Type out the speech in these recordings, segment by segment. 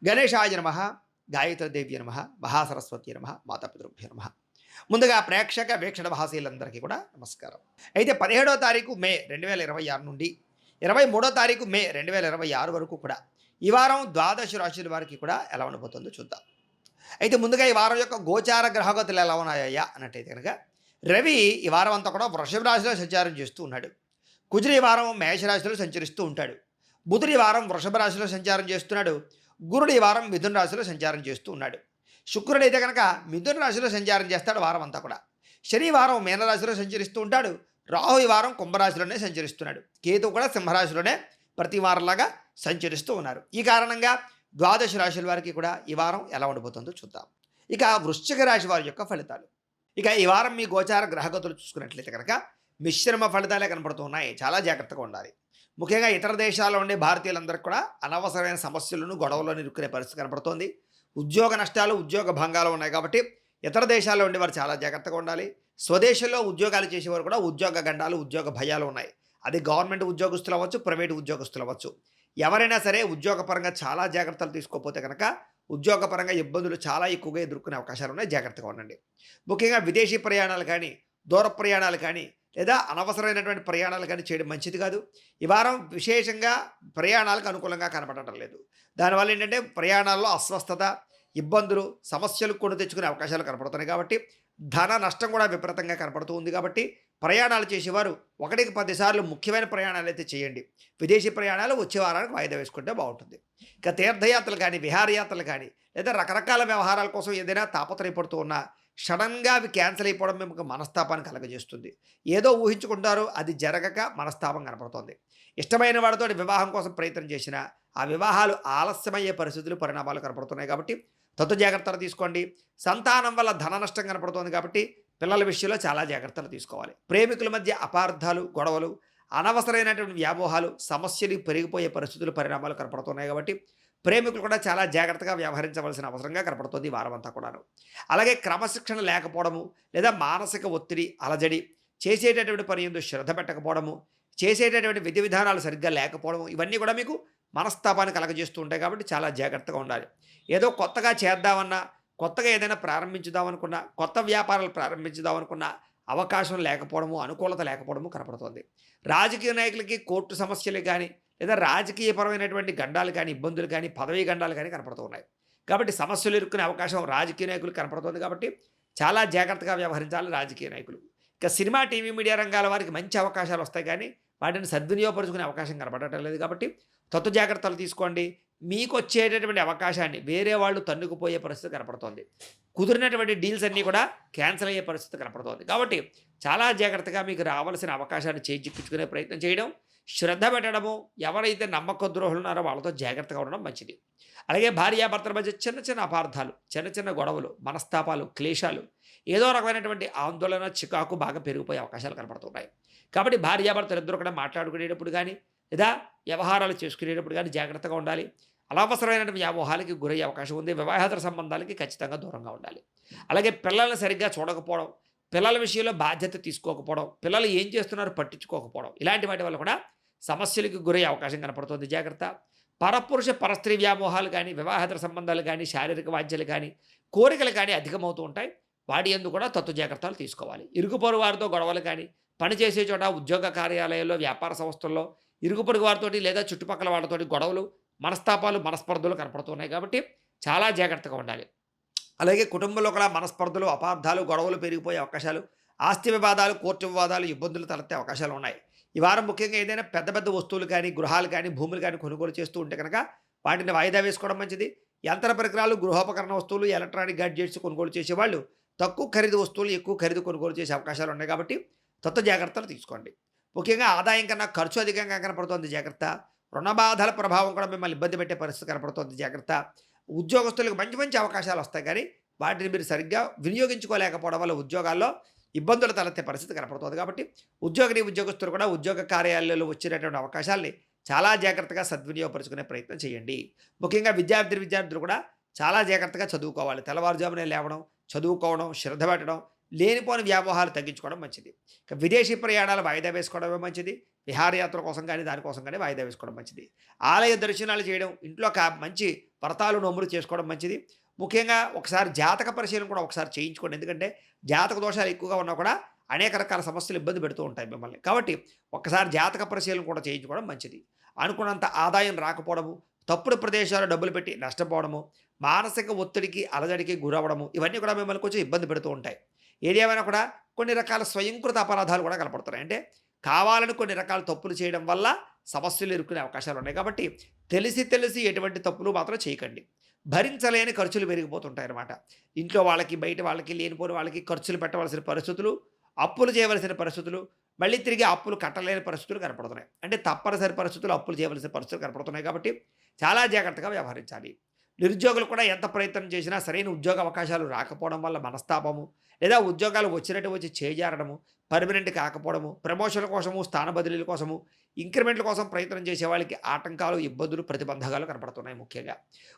గణేశాయ నమః, గాయత్రీదేవ్యై నమః, మహాసరస్వత్యై నమః, మాతాపితృభ్యో నమః. ముందుగా ప్రేక్షక వీక్షణ మహాశీలందరికీ కూడా నమస్కారం. అయితే 17వ తారీఖు మే 2026 నుండి 23వ తారీఖు మే 2026 వరకు కూడా ఈ వారం ద్వాదశ రాశుల వారికి కూడా ఎలా ఉండబోతుందో చూద్దాం. అయితే ముందుగా ఈ వారం యొక్క గోచార గ్రహగతులు ఎలా ఉన్నాయా అన్నట్టయితే కనుక రవి ఈ వారం అంతా కూడా వృషభ రాశిలో సంచారం చేస్తూ ఉన్నాడు. కుజుడు ఈ వారం మేషరాశిలో సంచరిస్తూ ఉంటాడు. బుధుడు ఈ వారం వృషభ రాశిలో సంచారం చేస్తున్నాడు. గురుడు ఈ వారం మిథున రాశిలో సంచారం చేస్తూ ఉన్నాడు. శుక్రుడు అయితే కనుక మిథున రాశిలో సంచారం చేస్తాడు వారం అంతా కూడా. శని వారం మీనరాశిలో సంచరిస్తూ ఉంటాడు. రాహు ఈ వారం కుంభరాశిలోనే సంచరిస్తున్నాడు. కేతు కూడా సింహరాశిలోనే ప్రతి వారంలాగా సంచరిస్తూ ఉన్నారు. ఈ కారణంగా ద్వాదశ రాశుల వారికి కూడా ఈ వారం ఎలా ఉండబోతుందో చూద్దాం. ఇక వృశ్చిక రాశి వారి యొక్క ఫలితాలు. ఇక ఈ వారం మీ గోచార గ్రహగతులు చూసుకున్నట్లయితే కనుక మిశ్రమ ఫలితాలే కనపడుతున్నాయి. చాలా జాగ్రత్తగా ఉండాలి. ముఖ్యంగా ఇతర దేశాల్లో ఉండే భారతీయులందరికీ కూడా అనవసరమైన సమస్యలను గొడవలను ఇరుక్కునే పరిస్థితి కనపడుతోంది. ఉద్యోగ నష్టాలు ఉద్యోగ భంగాలు ఉన్నాయి కాబట్టి ఇతర దేశాల్లో ఉండేవారు చాలా జాగ్రత్తగా ఉండాలి. స్వదేశంలో ఉద్యోగాలు చేసేవారు కూడా ఉద్యోగ గండాలు ఉద్యోగ భయాలు ఉన్నాయి. అది గవర్నమెంట్ ఉద్యోగస్తులు అవ్వచ్చు, ప్రైవేటు ఉద్యోగస్తులు అవ్వచ్చు. ఎవరైనా సరే ఉద్యోగపరంగా చాలా జాగ్రత్తలు తీసుకోకపోతే కనుక ఉద్యోగపరంగా ఇబ్బందులు చాలా ఎక్కువగా ఎదుర్కొనే అవకాశాలు ఉన్నాయి. జాగ్రత్తగా ఉండండి. ముఖ్యంగా విదేశీ ప్రయాణాలు కానీ దూర ప్రయాణాలు కానీ లేదా అనవసరమైనటువంటి ప్రయాణాలు కానీ చేయడం మంచిది కాదు. ఈ వారం విశేషంగా ప్రయాణాలకు అనుకూలంగా కనపడటం లేదు. దానివల్ల ఏంటంటే ప్రయాణాల్లో అస్వస్థత, ఇబ్బందులు, సమస్యలు కొని తెచ్చుకునే అవకాశాలు కనపడుతున్నాయి. కాబట్టి ధన నష్టం కూడా విపరీతంగా కనపడుతూ ఉంది. కాబట్టి ప్రయాణాలు చేసేవారు 1కి 10 సార్లు ముఖ్యమైన ప్రయాణాలు అయితే చేయండి. విదేశీ ప్రయాణాలు వచ్చే వారానికి వాయిదా వేసుకుంటే బాగుంటుంది. ఇక తీర్థయాత్రలు కానీ విహారయాత్రలు కానీ లేదా రకరకాల వ్యవహారాల కోసం ఏదైనా తాపత్రయపడుతూ ఉన్నా సడన్గా అవి క్యాన్సిల్ అయిపోవడం మీకు మనస్తాపాన్ని కలగజేస్తుంది. ఏదో ఊహించుకుంటారో అది జరగక మనస్తాపం కనపడుతుంది. ఇష్టమైన వాడితో వివాహం కోసం ప్రయత్నం చేసినా ఆ వివాహాలు ఆలస్యమయ్యే పరిస్థితులు పరిణామాలు కనపడుతున్నాయి. కాబట్టి జాగ్రత్తలు తీసుకోండి. సంతానం వల్ల ధన నష్టం కనపడుతుంది కాబట్టి పిల్లల విషయంలో చాలా జాగ్రత్తలు తీసుకోవాలి. ప్రేమికుల మధ్య అపార్థాలు, గొడవలు, అనవసరమైనటువంటి వ్యామోహాలు, సమస్యలు పెరిగిపోయే పరిస్థితులు పరిణామాలు కనపడుతున్నాయి. కాబట్టి ప్రేమికులు కూడా చాలా జాగ్రత్తగా వ్యవహరించవలసిన అవసరంగా కనపడుతుంది ఈ వారం అంతా కూడాను. అలాగే క్రమశిక్షణ లేకపోవడము లేదా మానసిక ఒత్తిడి, అలజడి, చేసేటటువంటి పని ఎందు శ్రద్ధ పెట్టకపోవడము, చేసేటటువంటి విధి విధానాలు సరిగ్గా లేకపోవడము, ఇవన్నీ కూడా మీకు మనస్తాపాన్ని కలగజేస్తూ ఉంటాయి. కాబట్టి చాలా జాగ్రత్తగా ఉండాలి. ఏదో కొత్తగా చేద్దామన్నా, కొత్తగా ఏదైనా ప్రారంభించుదామనుకున్నా, కొత్త వ్యాపారాలు ప్రారంభించుదామనుకున్నా అవకాశం లేకపోవడము, అనుకూలత లేకపోవడము కనపడుతుంది. రాజకీయ నాయకులకి కోర్టు సమస్యలు కానీ లేదా రాజకీయపరమైనటువంటి గండాలు కానీ, ఇబ్బందులు కానీ, పదవీ గండాలు కానీ కనపడుతూ ఉన్నాయి. కాబట్టి సమస్యలు ఇరుక్కునే అవకాశం రాజకీయ నాయకులు కనపడుతుంది. కాబట్టి చాలా జాగ్రత్తగా వ్యవహరించాలి రాజకీయ నాయకులు. ఇక సినిమా, టీవీ, మీడియా రంగాల వారికి మంచి అవకాశాలు వస్తాయి కానీ వాటిని సద్వినియోగపరుచుకునే అవకాశం కనపడటం లేదు. కాబట్టి జాగ్రత్తలు తీసుకోండి. మీకు వచ్చేటటువంటి అవకాశాన్ని వేరే వాళ్ళు తన్నుకుపోయే పరిస్థితి కనపడుతోంది. కుదిరినటువంటి డీల్స్ అన్నీ కూడా క్యాన్సిల్ అయ్యే పరిస్థితి కనపడుతోంది. కాబట్టి చాలా జాగ్రత్తగా మీకు రావాల్సిన అవకాశాన్ని చేజిక్కించుకునే ప్రయత్నం చేయడం, శ్రద్ధ పెట్టడము, ఎవరైతే నమ్మక ద్రోహులు ఉన్నారో వాళ్ళతో జాగ్రత్తగా ఉండడం మంచిది. అలాగే భార్యాభర్తల మధ్య చిన్న చిన్న అపార్థాలు, చిన్న చిన్న గొడవలు, మనస్తాపాలు, క్లేశాలు, ఏదో రకమైనటువంటి ఆందోళన, చికాకు బాగా పెరిగిపోయే అవకాశాలు కనపడుతున్నాయి. కాబట్టి భార్యాభర్తలు ఇద్దరు కూడా మాట్లాడుకునేటప్పుడు కానీ లేదా వ్యవహారాలు చేసుకునేటప్పుడు కానీ జాగ్రత్తగా ఉండాలి. అనవసరమైనటువంటి వ్యామోహాలకి గురయ్యే అవకాశం ఉంది. వివాహేతర సంబంధాలకి ఖచ్చితంగా దూరంగా ఉండాలి. అలాగే పిల్లల్ని సరిగ్గా చూడకపోవడం, పిల్లల విషయంలో బాధ్యత తీసుకోకపోవడం, పిల్లలు ఏం చేస్తున్నారో పట్టించుకోకపోవడం, ఇలాంటి వాటి వల్ల కూడా సమస్యలకు గురయ్యే అవకాశం కనపడుతుంది. జాగ్రత్త. పరపురుష పరస్త్రీ వ్యామోహాలు కానీ, వివాహేతర సంబంధాలు కానీ, శారీరక వాంఛలు కానీ, కోరికలు కానీ అధికమవుతూ ఉంటాయి. వాటి యందు కూడా జాగ్రత్తలు తీసుకోవాలి. ఇరుగు పొరుగు వారితో గొడవలు కానీ, పనిచేసే చోట ఉద్యోగ కార్యాలయాల్లో, వ్యాపార సంస్థల్లో ఇరుగు పొరుగు వారితోటి లేదా చుట్టుపక్కల వాళ్ళతోటి గొడవలు, మనస్తాపాలు, మనస్పర్ధలు కనపడుతున్నాయి. కాబట్టి చాలా జాగ్రత్తగా ఉండాలి. అలాగే కుటుంబంలో కూడా మనస్పర్ధలు, అపార్థాలు, గొడవలు పెరిగిపోయే అవకాశాలు, ఆస్తి వివాదాలు, కోర్టు వివాదాలు, ఇబ్బందులు తలెత్తే అవకాశాలు ఉన్నాయి. ఈ వారం ముఖ్యంగా ఏదైనా పెద్ద పెద్ద వస్తువులు కానీ, గృహాలు కానీ, భూములు కానీ కొనుగోలు చేస్తూ ఉంటే కనుక వాటిని వాయిదా వేసుకోవడం మంచిది. యంత్ర పరికరాలు, గృహోపకరణ వస్తువులు, ఎలక్ట్రానిక్ గ్యాడ్జెట్స్ కొనుగోలు చేసేవాళ్ళు తక్కువ ఖరీదు వస్తువులు ఎక్కువ ఖరీదు కొనుగోలు చేసే అవకాశాలు ఉన్నాయి. కాబట్టి జాగ్రత్తలు తీసుకోండి. ముఖ్యంగా ఆదాయం కన్నా ఖర్చు అధికంగా కనపడుతోంది. జాగ్రత్త. రుణ బాధల ప్రభావం కూడా మిమ్మల్ని ఇబ్బంది పెట్టే పరిస్థితి కనపడుతోంది. జాగ్రత్త. ఉద్యోగస్తులకు మంచి మంచి అవకాశాలు వస్తాయి కానీ వాటిని మీరు సరిగ్గా వినియోగించుకోలేకపోవడం వల్ల ఉద్యోగాల్లో ఇబ్బందులు తలెత్తే పరిస్థితి కనపడుతుంది. కాబట్టి ఉద్యోగస్తులు కూడా ఉద్యోగ కార్యాలయాల్లో వచ్చినటువంటి అవకాశాలని చాలా జాగ్రత్తగా సద్వినియోగపరుచుకునే ప్రయత్నం చేయండి. ముఖ్యంగా విద్యార్థులు కూడా చాలా జాగ్రత్తగా చదువుకోవాలి. తెల్లవారుజామునే లేవడం, చదువుకోవడం, శ్రద్ధ పెట్టడం, లేనిపోని వ్యామోహాలు తగ్గించుకోవడం మంచిది. ఇక విదేశీ ప్రయాణాలు వాయిదా వేసుకోవడమే మంచిది. విహారయాత్ర కోసం కానీ దానికోసం కానీ వాయిదా వేసుకోవడం మంచిది. ఆలయ దర్శనాలు చేయడం, ఇంట్లో మంచి వ్రతాలు నోములు చేసుకోవడం మంచిది. ముఖ్యంగా ఒకసారి జాతక పరిశీలన కూడా ఒకసారి చేయించుకోండి. ఎందుకంటే జాతక దోషాలు ఎక్కువగా ఉన్నా కూడా అనేక రకాల సమస్యలు ఇబ్బంది పెడుతూ ఉంటాయి మిమ్మల్ని. కాబట్టి ఒక్కసారి జాతక పరిశీలన కూడా చేయించుకోవడం మంచిది. అనుకున్నంత ఆదాయం రాకపోవడము, తప్పుడు ప్రదేశాల్లో డబ్బులు పెట్టి నష్టపోవడము, మానసిక ఒత్తిడికి, అలజడికి గురవ్వడము ఇవన్నీ కూడా మిమ్మల్ని కొంచెం ఇబ్బంది పెడుతూ ఉంటాయి. ఏది ఏమైనా కూడా కొన్ని రకాల స్వయంకృత అపరాధాలు కూడా కనపడుతున్నాయి. అంటే కావాలని కొన్ని రకాల తప్పులు చేయడం వల్ల సమస్యలు ఇరుక్కునే అవకాశాలు ఉన్నాయి. కాబట్టి తెలిసి తెలిసి ఎటువంటి తప్పులు మాత్రం చేయకండి. భరించలేని ఖర్చులు పెరిగిపోతుంటాయన్నమాట. ఇంట్లో వాళ్ళకి, బయట వాళ్ళకి, లేనిపోని వాళ్ళకి ఖర్చులు పెట్టవలసిన పరిస్థితులు, అప్పులు చేయవలసిన పరిస్థితులు, మళ్ళీ తిరిగి అప్పులు కట్టలేని పరిస్థితులు కనపడుతున్నాయి. అంటే తప్పనిసరి పరిస్థితులు అప్పులు చేయవలసిన పరిస్థితులు కనపడుతున్నాయి. కాబట్టి చాలా జాగ్రత్తగా వ్యవహరించాలి. నిరుద్యోగులు కూడా ఎంత ప్రయత్నం చేసినా సరైన ఉద్యోగ అవకాశాలు రాకపోవడం వల్ల మనస్తాపము, లేదా ఉద్యోగాలు వచ్చినట్టు వచ్చి చేజారడము, పర్మనెంట్ కాకపోవడము, ప్రమోషన్ల కోసము, స్థాన బదిలీల కోసము, ఇంక్రిమెంట్ల కోసం ప్రయత్నం చేసే వాళ్ళకి ఆటంకాలు, ఇబ్బందులు, ప్రతిబంధకాలు కనపడుతున్నాయి. ముఖ్యంగా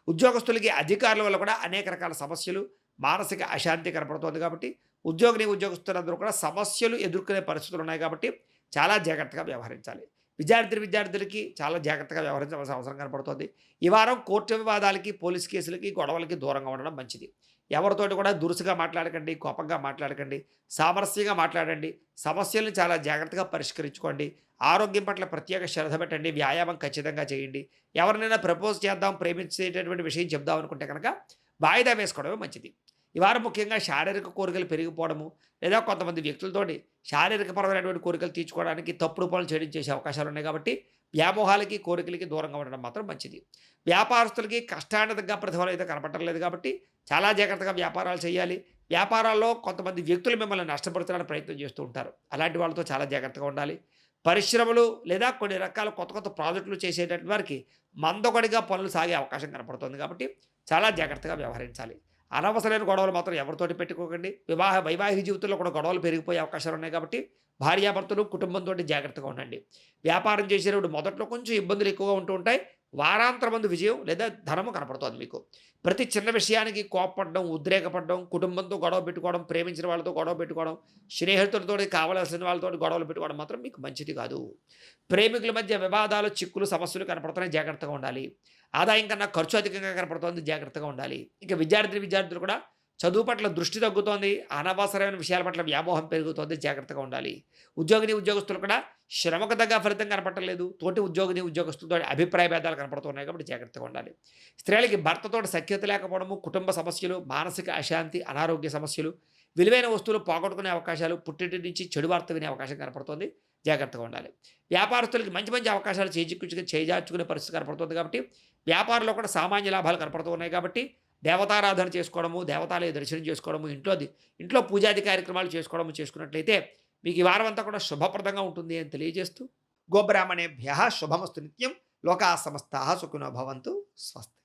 ఉద్యోగస్తులకి, అధికారుల వల్ల కూడా అనేక రకాల సమస్యలు, మానసిక అశాంతి కనపడుతోంది. కాబట్టి ఉద్యోగస్తులందరూ కూడా సమస్యలు ఎదుర్కొనే పరిస్థితులు ఉన్నాయి. కాబట్టి చాలా జాగ్రత్తగా వ్యవహరించాలి. విద్యార్థులకి చాలా జాగ్రత్తగా వ్యవహరించవలసిన అవసరం కనపడుతోంది. ఈ వారం కోర్టు వివాదాలకి, పోలీస్ కేసులకి, గొడవలకి దూరంగా ఉండడం మంచిది. ఎవరితోటి కూడా దురుసుగా మాట్లాడకండి, కోపంగా మాట్లాడకండి, సామరస్యంగా మాట్లాడండి. సమస్యలను చాలా జాగ్రత్తగా పరిష్కరించుకోండి. ఆరోగ్యం పట్ల ప్రత్యేక శ్రద్ధ పెట్టండి. వ్యాయామం ఖచ్చితంగా చేయండి. ఎవరినైనా ప్రపోజ్ చేద్దాం, ప్రేమించేటటువంటి విషయం చెప్దాం అనుకుంటే కనుక వాయిదా వేసుకోవడమే మంచిది. ఈ వారం ముఖ్యంగా శారీరక కోరికలు పెరిగిపోవడము, లేదా కొంతమంది వ్యక్తులతోటి శారీరకపరమైనటువంటి కోరికలు తీర్చుకోవడానికి తప్పుడు పనులు చేయడం చేసే అవకాశాలు ఉన్నాయి. కాబట్టి వ్యామోహాలకి, కోరికలకి దూరంగా ఉండడం మాత్రం మంచిది. వ్యాపారస్తులకి కష్టానికి తగ్గ ప్రతిఫలం అయితే కనపడటం లేదు. కాబట్టి చాలా జాగ్రత్తగా వ్యాపారాలు చేయాలి. వ్యాపారాల్లో కొంతమంది వ్యక్తులు మిమ్మల్ని నష్టపరుచడానికి ప్రయత్నం చేస్తూ ఉంటారు. అలాంటి వాళ్ళతో చాలా జాగ్రత్తగా ఉండాలి. పరిశ్రమలు లేదా కొన్ని రకాల కొత్త కొత్త ప్రాజెక్టులు చేసేటటువంటి వారికి మందకొడిగా పనులు సాగే అవకాశం కనపడుతుంది. కాబట్టి చాలా జాగ్రత్తగా వ్యవహరించాలి. అనవసరమైన గొడవలు మాత్రం ఎవరితోటి పెట్టుకోకండి. వైవాహిక జీవితంలో కూడా గొడవలు పెరిగిపోయే అవకాశాలు ఉన్నాయి. కాబట్టి భార్యాభర్తలు, కుటుంబంతో జాగ్రత్తగా ఉండండి. వ్యాపారం చేసేటప్పుడు మొదట్లో కొంచెం ఇబ్బందులు ఎక్కువగా ఉంటూ ఉంటాయి. వారాంతరమందు విజయం లేదా ధనము కనపడుతోంది మీకు. ప్రతి చిన్న విషయానికి కోపపడడం, ఉద్రేకపడడం, కుటుంబంతో గొడవ పెట్టుకోవడం, ప్రేమించిన వాళ్ళతో గొడవ పెట్టుకోవడం, స్నేహితులతో కావలసిన వాళ్ళతో గొడవలు పెట్టుకోవడం మాత్రం మీకు మంచిది కాదు. ప్రేమికుల మధ్య వివాదాలు, చిక్కులు, సమస్యలు కనపడుతున్నాయి. జాగ్రత్తగా ఉండాలి. ఆదాయం కన్నా ఖర్చు అధికంగా కనపడుతోంది. జాగ్రత్తగా ఉండాలి. ఇక విద్యార్థులు కూడా చదువు పట్ల దృష్టి తగ్గుతోంది. అనవసరమైన విషయాల పట్ల వ్యామోహం పెరుగుతోంది. జాగ్రత్తగా ఉండాలి. ఉద్యోగస్తులు కూడా శ్రమకు తగ్గ ఫలితం కనపడలేదు. తోటి ఉద్యోగస్తులతో అభిప్రాయ భేదాలు కనపడుతున్నాయి. కాబట్టి జాగ్రత్తగా ఉండాలి. స్త్రీలకి భర్తతో సఖ్యత లేకపోవడము, కుటుంబ సమస్యలు, మానసిక అశాంతి, అనారోగ్య సమస్యలు, విలువైన వస్తువులు పోగొట్టుకునే అవకాశాలు, పుట్టింటి నుంచి చెడు వార్త వినే అవకాశం కనపడుతోంది. జాగ్రత్తగా ఉండాలి. వ్యాపారస్తులకి మంచి మంచి అవకాశాలు చేజార్చుకునే పరిస్థితి కనపడుతుంది. కాబట్టి వ్యాపారంలో కూడా సామాన్య లాభాలు కనపడుతూ ఉన్నాయి. కాబట్టి దేవతారాధన చేసుకోవడము, దేవతాలయ దర్శనం చేసుకోవడము, ఇంట్లో పూజాది కార్యక్రమాలు చేసుకున్నట్లయితే మీకు ఈ వారం అంతా కూడా శుభప్రదంగా ఉంటుంది అని తెలియజేస్తూ, గోబ్రాహ్మణేభ్యః శుభమస్తు నిత్యం. లోకాః సమస్తాః సుఖినో భవంతు. స్వస్తి.